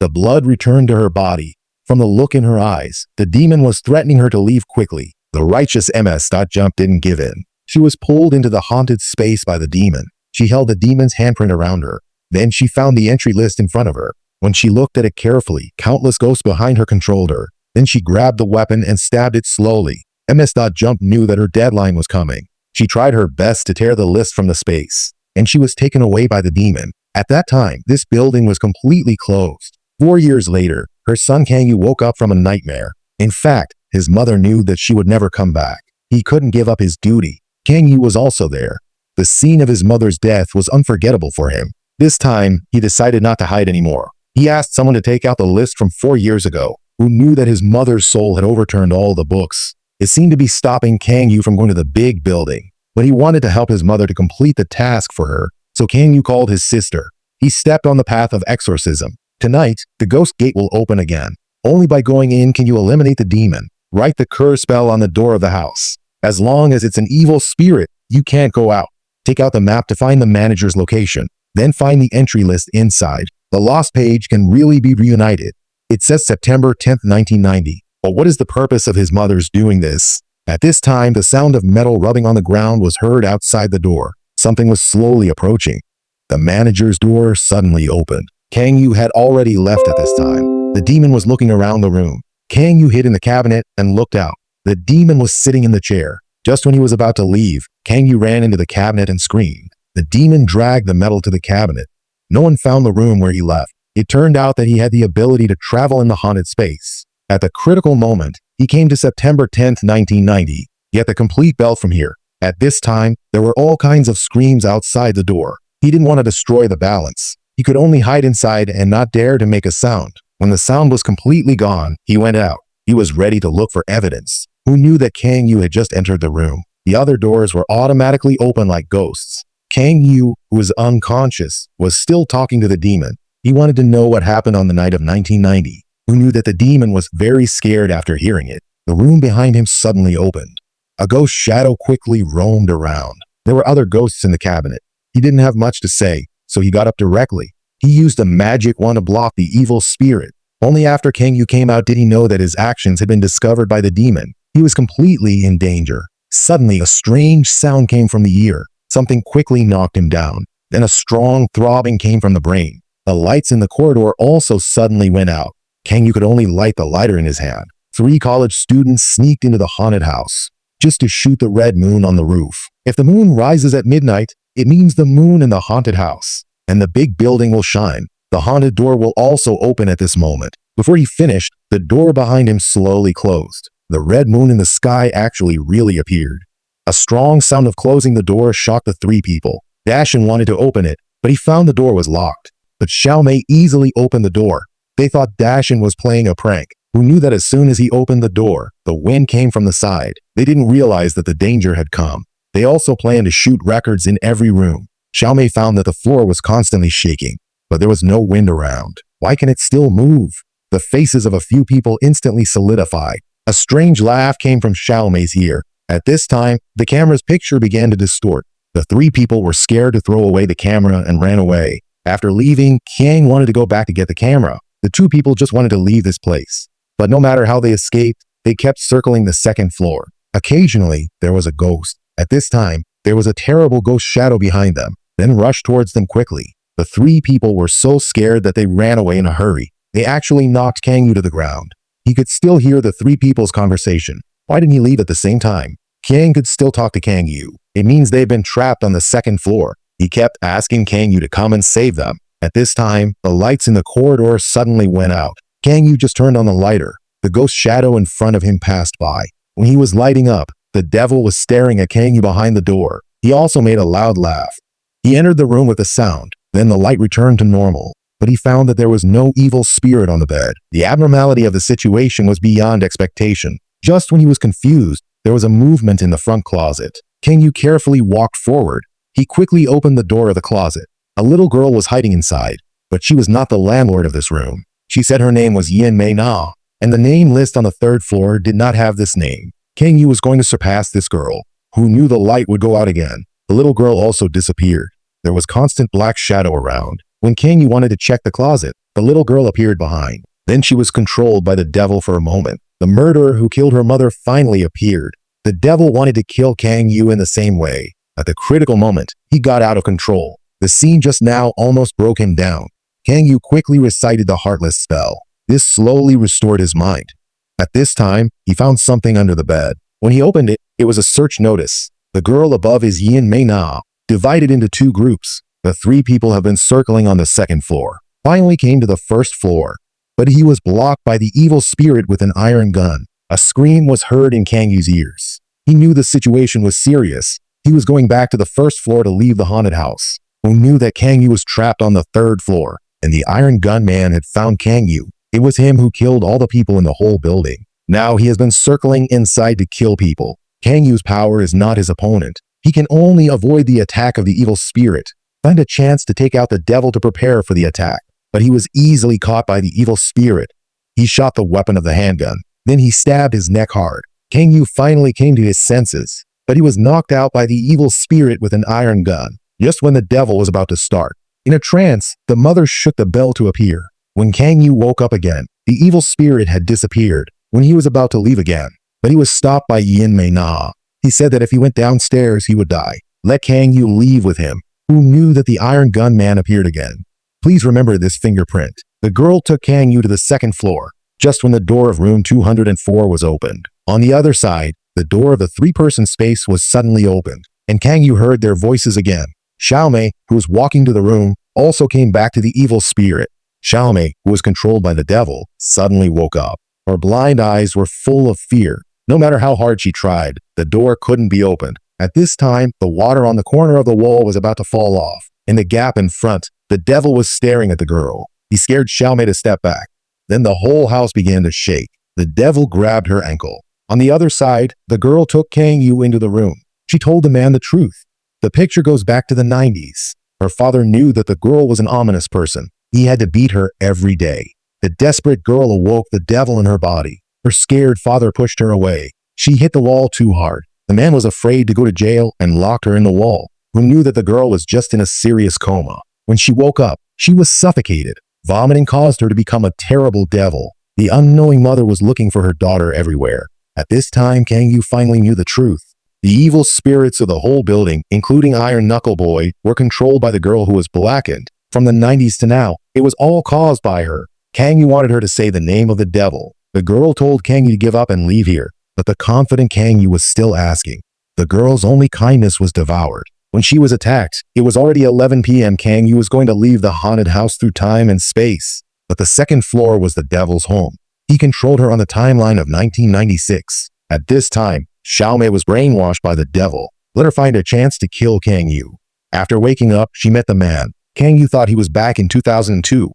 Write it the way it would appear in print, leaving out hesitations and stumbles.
The blood returned to her body. From the look in her eyes, the demon was threatening her to leave quickly. The righteous ms.jump didn't give in. She was pulled into the haunted space by the demon. She held the demon's handprint around her. Then she found the entry list in front of her. When she looked at it carefully, countless ghosts behind her controlled her. Then she grabbed the weapon and stabbed it slowly. ms.jump knew that her deadline was coming. She tried her best to tear the list from the space, and she was taken away by the demon. At that time, this building was completely closed. 4 years later, her son Kangyu woke up from a nightmare. In fact, his mother knew that she would never come back. He couldn't give up his duty. Kangyu was also there. The scene of his mother's death was unforgettable for him. This time, he decided not to hide anymore. He asked someone to take out the list from 4 years ago, who knew that his mother's soul had overturned all the books. It seemed to be stopping Kangyu from going to the big building, but he wanted to help his mother to complete the task for her, so Kangyu called his sister. He stepped on the path of exorcism. Tonight, the ghost gate will open again. Only by going in can you eliminate the demon. Write the curse spell on the door of the house. As long as it's an evil spirit, you can't go out. Take out the map to find the manager's location. Then find the entry list inside. The lost page can really be reunited. It says September 10th, 1990. But what is the purpose of his mother's doing this? At this time, the sound of metal rubbing on the ground was heard outside the door. Something was slowly approaching. The manager's door suddenly opened. Kangyu had already left at this time. The demon was looking around the room. Kangyu hid in the cabinet and looked out. The demon was sitting in the chair. Just when he was about to leave, Kangyu ran into the cabinet and screamed. The demon dragged the metal to the cabinet. No one found the room where he left. It turned out that he had the ability to travel in the haunted space. At the critical moment, he came to September 10th, 1990. He had the complete belt from here. At this time, there were all kinds of screams outside the door. He didn't want to destroy the balance. He could only hide inside and not dare to make a sound. When the sound was completely gone, he went out. He was ready to look for evidence. Who knew that Kangyu had just entered the room? The other doors were automatically open like ghosts. Kangyu, who was unconscious, was still talking to the demon. He wanted to know what happened on the night of 1990. Who knew that the demon was very scared after hearing it. The room behind him suddenly opened. A ghost shadow quickly roamed around. There were other ghosts in the cabinet. He didn't have much to say, so he got up directly. He used a magic wand to block the evil spirit. Only after Kangyu came out did he know that his actions had been discovered by the demon. He was completely in danger. Suddenly, a strange sound came from the ear. Something quickly knocked him down. Then a strong throbbing came from the brain. The lights in the corridor also suddenly went out. Kangyu could only light the lighter in his hand. 3 college students sneaked into the haunted house just to shoot the red moon on the roof. If the moon rises at midnight, it means the moon in the haunted house, and the big building will shine. The haunted door will also open at this moment. Before he finished, the door behind him slowly closed. The red moon in the sky actually really appeared. A strong sound of closing the door shocked the 3 people. Dashin wanted to open it, but he found the door was locked. But Xiaomei easily opened the door. They thought Dashin was playing a prank. Who knew that as soon as he opened the door, the wind came from the side. They didn't realize that the danger had come. They also planned to shoot records in every room. Xiaomei found that the floor was constantly shaking, but there was no wind around. Why can it still move? The faces of a few people instantly solidified. A strange laugh came from Xiaomei's ear. At this time, the camera's picture began to distort. The 3 people were scared to throw away the camera and ran away. After leaving, Qiang wanted to go back to get the camera. The 2 people just wanted to leave this place. But no matter how they escaped, they kept circling the 2nd floor. Occasionally, there was a ghost. At this time, there was a terrible ghost shadow behind them, then rushed towards them quickly. The 3 people were so scared that they ran away in a hurry. They actually knocked Kangyu to the ground. He could still hear the 3 people's conversation. Why didn't he leave at the same time? Qiang could still talk to Kangyu. It means they've been trapped on the 2nd floor. He kept asking Kangyu to come and save them. At this time, the lights in the corridor suddenly went out. Kangyu just turned on the lighter. The ghost shadow in front of him passed by. When he was lighting up, the devil was staring at Kangyu behind the door. He also made a loud laugh. He entered the room with a sound. Then the light returned to normal. But he found that there was no evil spirit on the bed. The abnormality of the situation was beyond expectation. Just when he was confused, there was a movement in the front closet. Kangyu carefully walked forward. He quickly opened the door of the closet. A little girl was hiding inside, but she was not the landlord of this room. She said her name was Yin Mei Na, and the name list on the 3rd floor did not have this name. Kangyu was going to surpass this girl, who knew the light would go out again. The little girl also disappeared. There was constant black shadow around. When Kangyu wanted to check the closet, the The little girl appeared behind. Then she was controlled by the devil for a moment. The murderer who killed her mother finally appeared. The devil wanted to kill Kang Yu in the same way. At the critical moment, he got out of control. The scene just now almost broke him down. Kang Yu quickly recited the heartless spell. This slowly restored his mind. At this time, he found something under the bed. When he opened it, it was a search notice. The girl above is Yin Mei Na, divided into 2 groups. The 3 people have been circling on the 2nd floor. Finally came to the 1st floor, but he was blocked by the evil spirit with an iron gun. A scream was heard in Kang Yu's ears. He knew the situation was serious. He was going back to the 1st floor to leave the haunted house. Who knew that Kang Yu was trapped on the 3rd floor, and the iron gun man had found Kang Yu. It was him who killed all the people in the whole building. Now he has been circling inside to kill people. Kang Yu's power is not his opponent. He can only avoid the attack of the evil spirit, find a chance to take out the devil to prepare for the attack. But he was easily caught by the evil spirit. He shot the weapon of the handgun. Then he stabbed his neck hard. Kang Yu finally came to his senses, but he was knocked out by the evil spirit with an iron gun, just when the devil was about to start. In a trance, the mother shook the bell to appear. When Kang Yu woke up again, the evil spirit had disappeared when he was about to leave again, but he was stopped by Yin Mei Na. He said that if he went downstairs, he would die. Let Kang Yu leave with him, who knew that the iron gun man appeared again. Please remember this fingerprint. The girl took Kang Yu to the 2nd floor, just when the door of room 204 was opened. On the other side, the door of the 3-person space was suddenly opened, and Kang Yu heard their voices again. Xiaomei, who was walking to the room, also came back to the evil spirit. Xiaomei, who was controlled by the devil, suddenly woke up. Her blind eyes were full of fear. No matter how hard she tried, the door couldn't be opened. At this time, the water on the corner of the wall was about to fall off. In the gap in front, the devil was staring at the girl. He scared Xiaomei to step back. Then the whole house began to shake. The devil grabbed her ankle. On the other side, the girl took Kang Yu into the room. She told the man the truth. The picture goes back to the 90s. Her father knew that the girl was an ominous person. He had to beat her every day. The desperate girl awoke the devil in her body. Her scared father pushed her away. She hit the wall too hard. The man was afraid to go to jail and locked her in the wall, who knew that the girl was just in a serious coma. When she woke up, she was suffocated. Vomiting caused her to become a terrible devil. The unknowing mother was looking for her daughter everywhere. At this time, Kang Yu finally knew the truth. The evil spirits of the whole building, including Iron Knuckle Boy, were controlled by the girl who was blackened. From the 90s to now, it was all caused by her. Kang Yu wanted her to say the name of the devil. The girl told Kang Yu to give up and leave here, but the confident Kang Yu was still asking. The girl's only kindness was devoured. When she was attacked, it was already 11 p.m. Kang Yu was going to leave the haunted house through time and space. But the 2nd floor was the devil's home. He controlled her on the timeline of 1996. At this time, Xiaomei was brainwashed by the devil. Let her find a chance to kill Kang Yu. After waking up, she met the man. Kang Yu thought he was back in 2002.